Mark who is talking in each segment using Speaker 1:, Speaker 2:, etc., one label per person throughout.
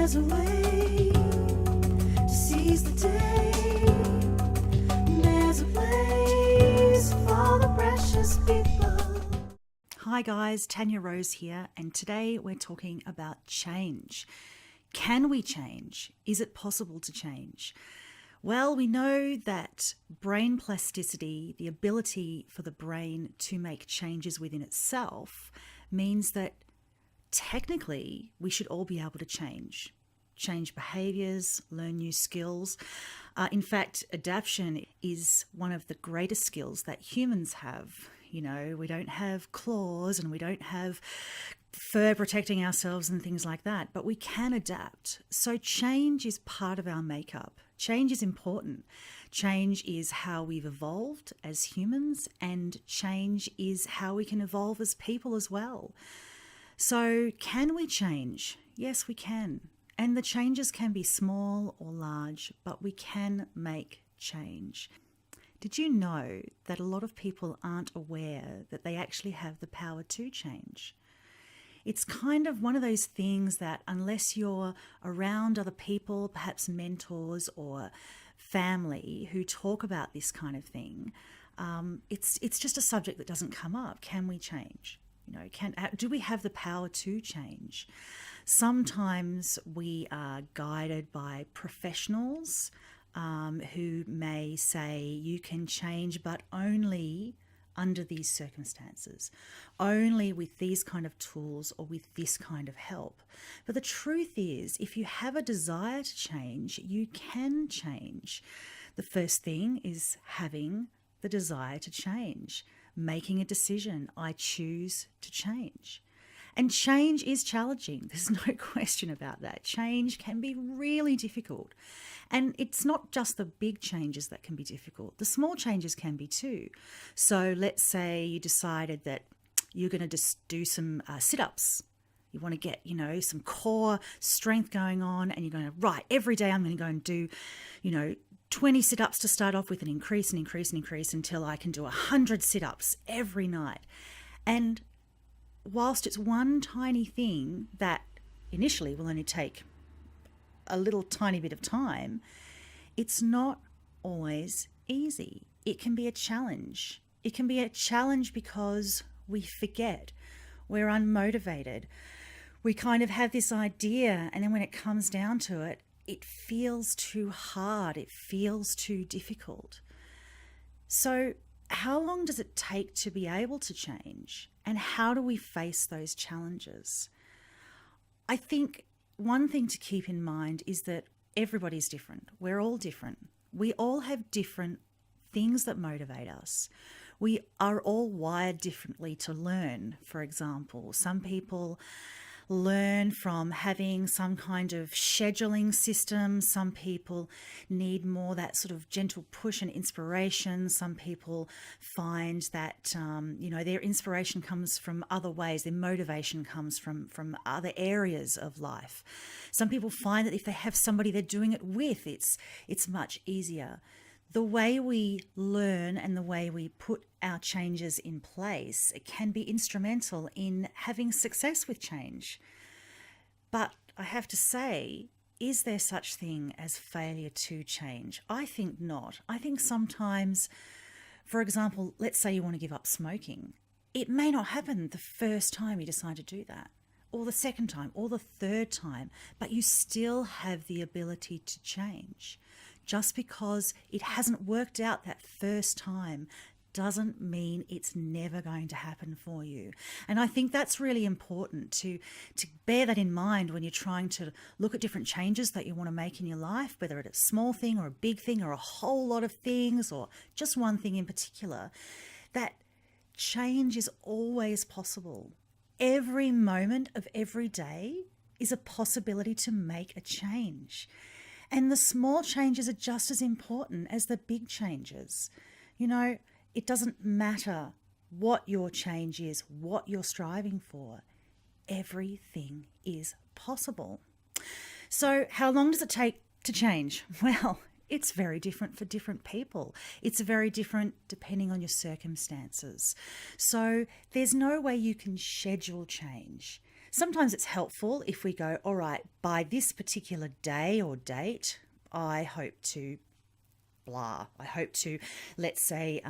Speaker 1: There's a way to seize the day. There's a place for the precious people.
Speaker 2: Hi guys, Tania Rose here, and today we're talking about change. Can we change? Is it possible to change? Well, we know that brain plasticity, the ability for the brain to make changes within itself, means that technically we should all be able to change behaviors, learn new skills. In fact, adaptation is one of the greatest skills that humans have. You know, we don't have claws and we don't have fur protecting ourselves and things like that, but we can adapt. So change is part of our makeup. Change is important. Change is how we've evolved as humans, and change is how we can evolve as people as well. So can we change? Yes, we can. And the changes can be small or large, but we can make change. Did you know that a lot of people aren't aware that they actually have the power to change? It's kind of one of those things that unless you're around other people, perhaps mentors or family who talk about this kind of thing, it's just a subject that doesn't come up. Can we change? You know, do we have the power to change? Sometimes we are guided by professionals who may say you can change, but only under these circumstances, only with these kind of tools or with this kind of help. But the truth is, if you have a desire to change, you can change. The first thing is having the desire to change, making a decision. I choose to change. And change is challenging. There's no question about that. Change can be really difficult. And it's not just the big changes that can be difficult. The small changes can be too. So let's say you decided that you're going to just do some sit-ups. You want to get, some core strength going on, and you're going to, right, every day I'm going to go and do, 20 sit-ups to start off with, and increase until I can do 100 sit-ups every night. And whilst it's one tiny thing that initially will only take a little tiny bit of time, it's not always easy. It can be a challenge. It can be a challenge because we forget. We're unmotivated. We kind of have this idea, and then when it comes down to it, it feels too hard. It feels too difficult. So how long does it take to be able to change? And how do we face those challenges? I think one thing to keep in mind is that everybody's different. We're all different. We all have different things that motivate us. We are all wired differently to learn, for example. Some people learn from having some kind of scheduling system. Some people need more that sort of gentle push and inspiration. Some people find that, their inspiration comes from other ways. Their motivation comes from other areas of life. Some people find that if they have somebody they're doing it with, it's much easier. The way we learn and the way we put our changes in place, it can be instrumental in having success with change. But I have to say, is there such thing as failure to change? I think not. I think sometimes, for example, let's say you want to give up smoking. It may not happen the first time you decide to do that, or the second time, or the third time, but you still have the ability to change. Just because it hasn't worked out that first time doesn't mean it's never going to happen for you. And I think that's really important to bear that in mind when you're trying to look at different changes that you want to make in your life, whether it's a small thing or a big thing or a whole lot of things or just one thing in particular, that change is always possible. Every moment of every day is a possibility to make a change. And the small changes are just as important as the big changes. It doesn't matter what your change is, what you're striving for. Everything is possible. So how long does it take to change? Well, it's very different for different people. It's very different depending on your circumstances. So there's no way you can schedule change. Sometimes it's helpful if we go, all right, by this particular day or date, I hope to blah. I hope to, let's say,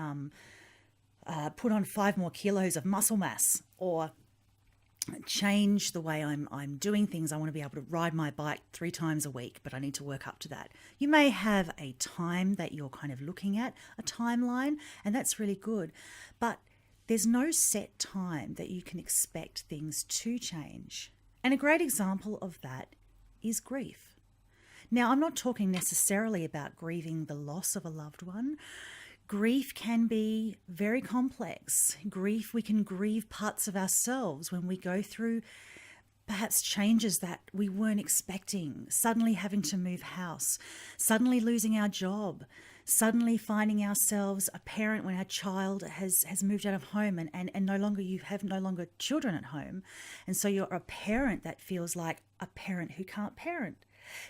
Speaker 2: put on 5 more kilos of muscle mass, or change the way I'm doing things. I want to be able to ride my bike 3 times a week, but I need to work up to that. You may have a time that you're kind of looking at, a timeline, and that's really good. But there's no set time that you can expect things to change. And a great example of that is grief. Now, I'm not talking necessarily about grieving the loss of a loved one. Grief can be very complex. Grief, we can grieve parts of ourselves when we go through perhaps changes that we weren't expecting, suddenly having to move house, suddenly losing our job, suddenly finding ourselves a parent when our child has moved out of home and no longer you have no longer children at home. And so you're a parent that feels like a parent who can't parent.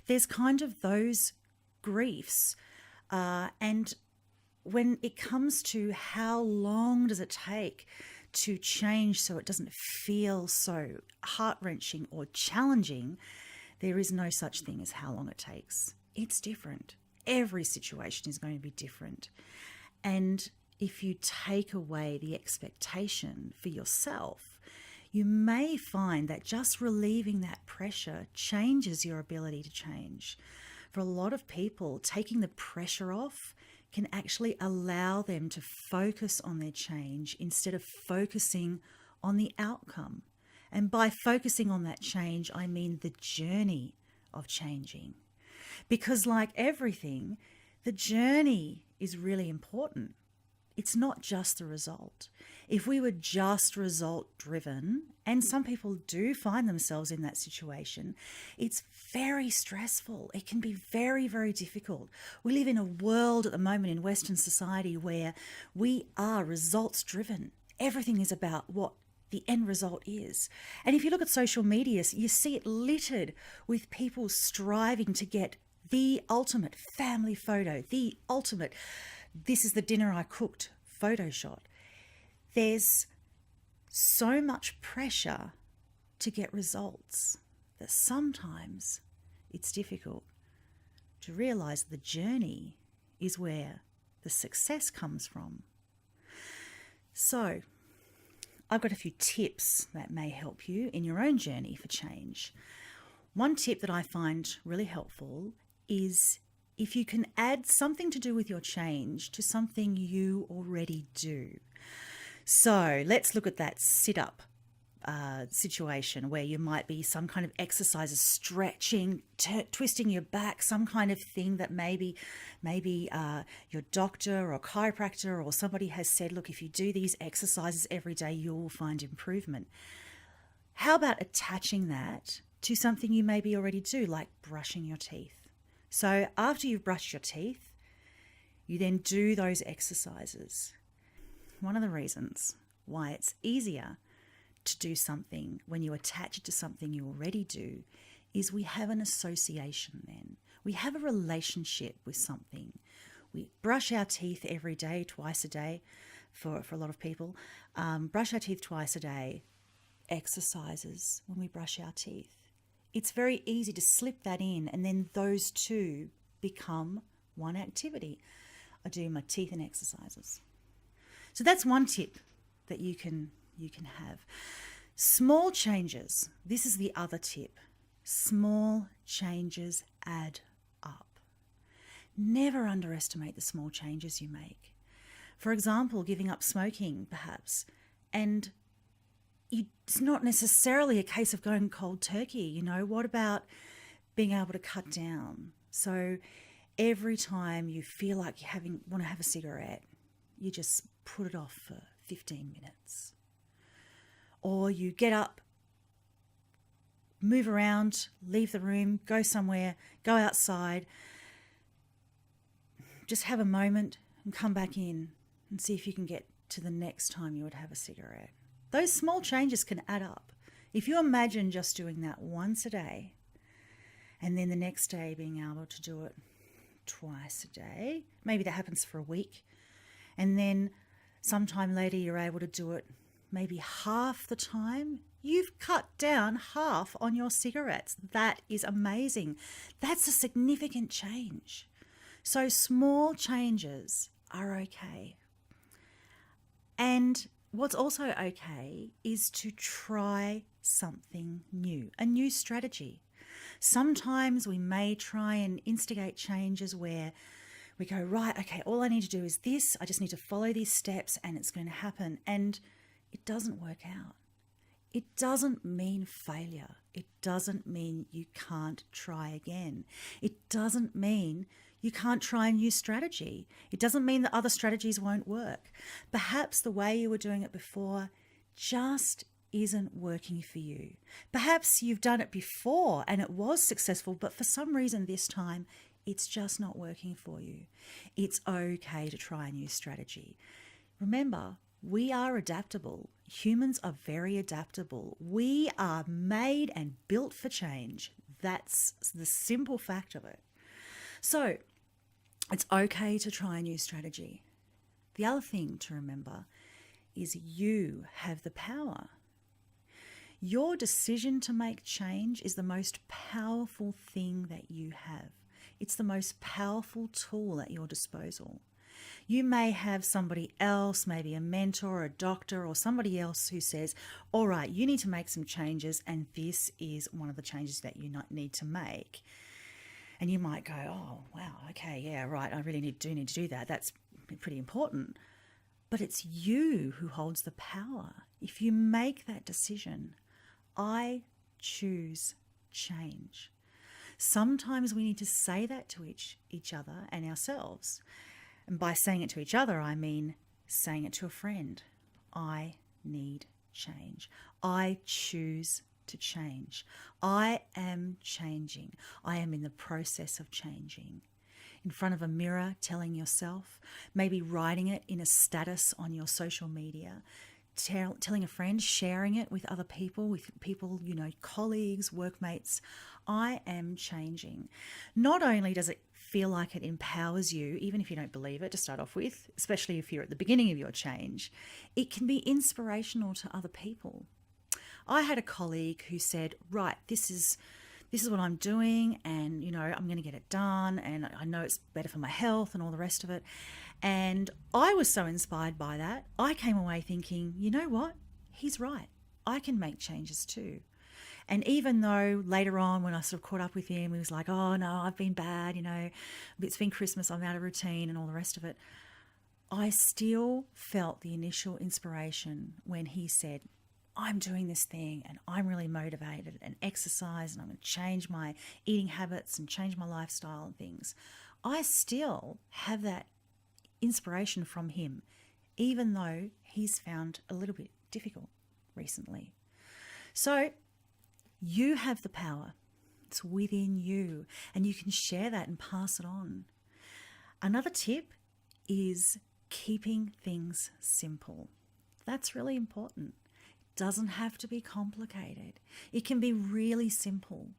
Speaker 2: There's kind of those griefs. And when it comes to how long does it take to change so it doesn't feel so heart-wrenching or challenging, there is no such thing as how long it takes. It's different. Every situation is going to be different. And if you take away the expectation for yourself, you may find that just relieving that pressure changes your ability to change. For a lot of people, taking the pressure off can actually allow them to focus on their change instead of focusing on the outcome. And by focusing on that change, I mean the journey of changing. Because like everything, the journey is really important. It's not just the result. If we were just result driven, and some people do find themselves in that situation, it's very stressful. It can be very, very difficult. We live in a world at the moment in Western society where we are results driven. Everything is about what the end result is. And if you look at social media, you see it littered with people striving to get the ultimate family photo, the ultimate, this is the dinner I cooked photo shot. There's so much pressure to get results that sometimes it's difficult to realize the journey is where the success comes from. So I've got a few tips that may help you in your own journey for change. One tip that I find really helpful is if you can add something to do with your change to something you already do. So let's look at that sit-up situation where you might be some kind of exercises, stretching, twisting your back, some kind of thing that maybe your doctor or chiropractor or somebody has said, look, if you do these exercises every day, you'll find improvement. How about attaching that to something you maybe already do, like brushing your teeth? So after you've brushed your teeth, you then do those exercises. One of the reasons why it's easier to do something when you attach it to something you already do is we have an association then. We have a relationship with something. We brush our teeth every day, twice a day for a lot of people. Brush our teeth twice a day, exercises when we brush our teeth. It's very easy to slip that in, and then those two become one activity. I do my teeth and exercises. So that's one tip that you can have. Small changes. This is the other tip. Small changes add up. Never underestimate the small changes you make. For example, giving up smoking, perhaps, and it's not necessarily a case of going cold turkey. What about being able to cut down? So every time you feel like you want to have a cigarette, you just put it off for 15 minutes. Or you get up, move around, leave the room, go somewhere, go outside, just have a moment and come back in and see if you can get to the next time you would have a cigarette. Those small changes can add up. If you imagine just doing that once a day and then the next day being able to do it twice a day, maybe that happens for a week, and then sometime later you're able to do it maybe half the time You've cut down half on your cigarettes. That is amazing. That's a significant change. So small changes are okay. And what's also okay is to try something new, a new strategy. Sometimes we may try and instigate changes where we go, right, okay, all I need to do is this. I just need to follow these steps and it's going to happen. And it doesn't work out. It doesn't mean failure. It doesn't mean you can't try again. It doesn't mean you can't try a new strategy. It doesn't mean that other strategies won't work. Perhaps the way you were doing it before just isn't working for you. Perhaps you've done it before and it was successful, but for some reason this time it's just not working for you. It's okay to try a new strategy. Remember, we are adaptable. Humans are very adaptable. We are made and built for change. That's the simple fact of it. So it's okay to try a new strategy. The other thing to remember is you have the power. Your decision to make change is the most powerful thing that you have. It's the most powerful tool at your disposal. You may have somebody else, maybe a mentor, a doctor, or somebody else who says, all right, you need to make some changes, and this is one of the changes that you need to make. And you might go, oh, wow, okay, yeah, right, I really do need to do that. That's pretty important. But it's you who holds the power. If you make that decision, I choose change. Sometimes we need to say that to each other and ourselves. And by saying it to each other, I mean saying it to a friend. I need change. I choose to change. I am changing. I am in the process of changing. In front of a mirror, telling yourself, maybe writing it in a status on your social media, telling a friend, sharing it with other people, colleagues, workmates. I am changing. Not only does it feel like it empowers you, even if you don't believe it to start off with, especially if you're at the beginning of your change, it can be inspirational to other people. I had a colleague who said, right, this is what I'm doing, and I'm going to get it done, and I know it's better for my health and all the rest of it. And I was so inspired by that. I came away thinking, you know what? He's right. I can make changes too. And even though later on when I sort of caught up with him, he was like, oh no, I've been bad, it's been Christmas, I'm out of routine and all the rest of it. I still felt the initial inspiration when he said, I'm doing this thing and I'm really motivated and exercise and I'm going to change my eating habits and change my lifestyle and things. I still have that inspiration from him, even though he's found a little bit difficult recently. So you have the power. It's within you, and you can share that and pass it on. Another tip is keeping things simple. That's really important. It doesn't have to be complicated. It can be really simple.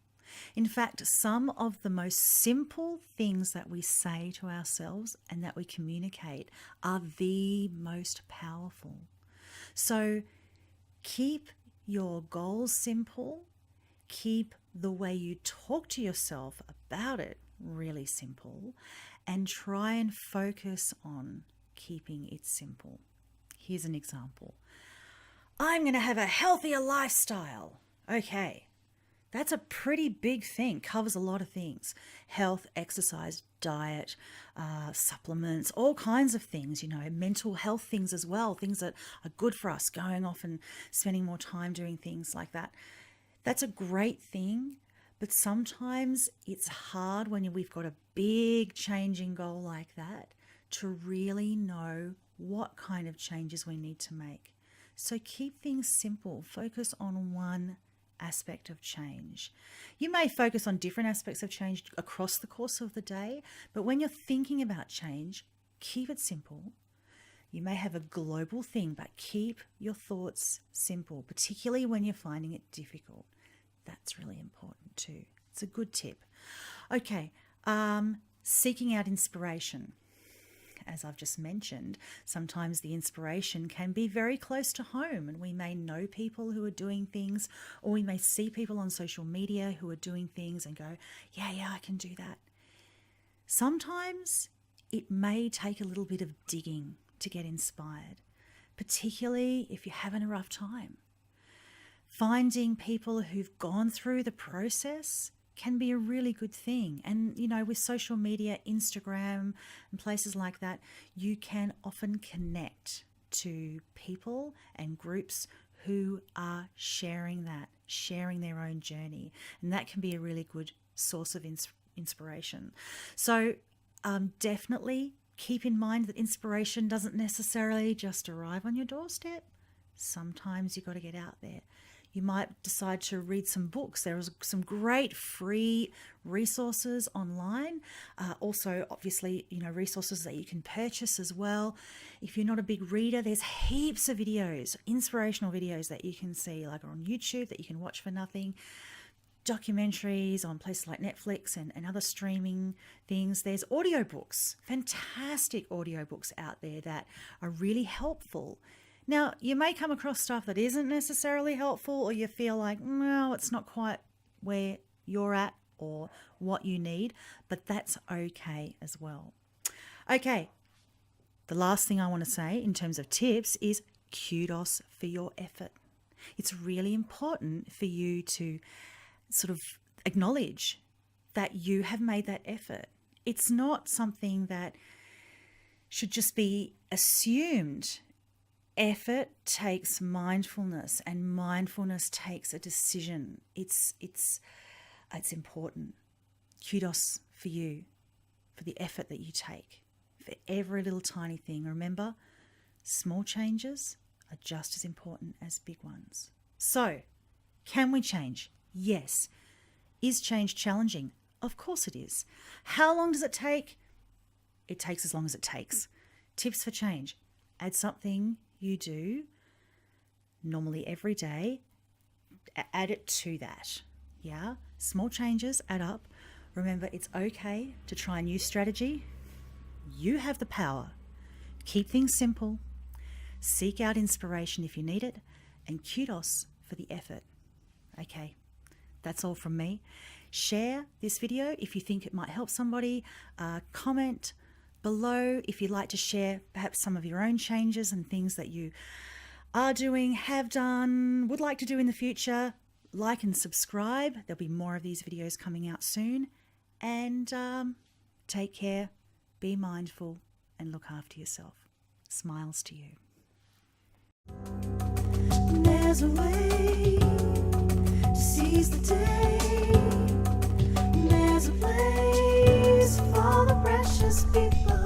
Speaker 2: In fact, some of the most simple things that we say to ourselves and that we communicate are the most powerful. So keep your goals simple. Keep the way you talk to yourself about it really simple, and try and focus on keeping it simple. Here's an example. I'm going to have a healthier lifestyle. Okay, that's a pretty big thing, covers a lot of things. Health, exercise, diet, supplements, all kinds of things, mental health things as well, things that are good for us, going off and spending more time doing things like that. That's a great thing, but sometimes it's hard when we've got a big changing goal like that to really know what kind of changes we need to make. So keep things simple. Focus on one aspect of change. You may focus on different aspects of change across the course of the day, but when you're thinking about change, keep it simple. You may have a global thing, but keep your thoughts simple, particularly when you're finding it difficult. That's really important too. It's a good tip. Okay, seeking out inspiration. as I've just mentioned, sometimes the inspiration can be very close to home, and we may know people who are doing things, or we may see people on social media who are doing things and go, yeah, I can do that. Sometimes it may take a little bit of digging to get inspired, particularly if you're having a rough time. Finding people who've gone through the process can be a really good thing. And, with social media, Instagram and places like that, you can often connect to people and groups who are sharing their own journey. And that can be a really good source of inspiration. So definitely keep in mind that inspiration doesn't necessarily just arrive on your doorstep. Sometimes you've got to get out there. You might decide to read some books. There are some great free resources online. Also, obviously, resources that you can purchase as well. If you're not a big reader, there's heaps of videos, inspirational videos that you can see, like on YouTube, that you can watch for nothing. Documentaries on places like Netflix and other streaming things. There's audiobooks, fantastic audiobooks out there that are really helpful. Now, you may come across stuff that isn't necessarily helpful, or you feel like, no, it's not quite where you're at or what you need, but that's okay as well. Okay, the last thing I want to say in terms of tips is kudos for your effort. It's really important for you to sort of acknowledge that you have made that effort. It's not something that should just be assumed. Effort takes mindfulness, and mindfulness takes a decision. It's important. Kudos for you, for the effort that you take, for every little tiny thing. Remember, small changes are just as important as big ones. So, can we change? Yes. Is change challenging? Of course it is. How long does it take? It takes as long as it takes. Tips for change. Add something you do normally every day. Add it to that. Yeah? Small changes add up. Remember, it's okay to try a new strategy. You have the power. Keep things simple. Seek out inspiration if you need it. And kudos for the effort. Okay. That's all from me. Share this video if you think it might help somebody. Comment below if you'd like to share perhaps some of your own changes and things that you are doing, have done, would like to do in the future. Like and subscribe. There'll be more of these videos coming out soon. And take care, be mindful, and look after yourself. Smiles to you.
Speaker 1: There's a way to seize the day. There's a place for the precious people.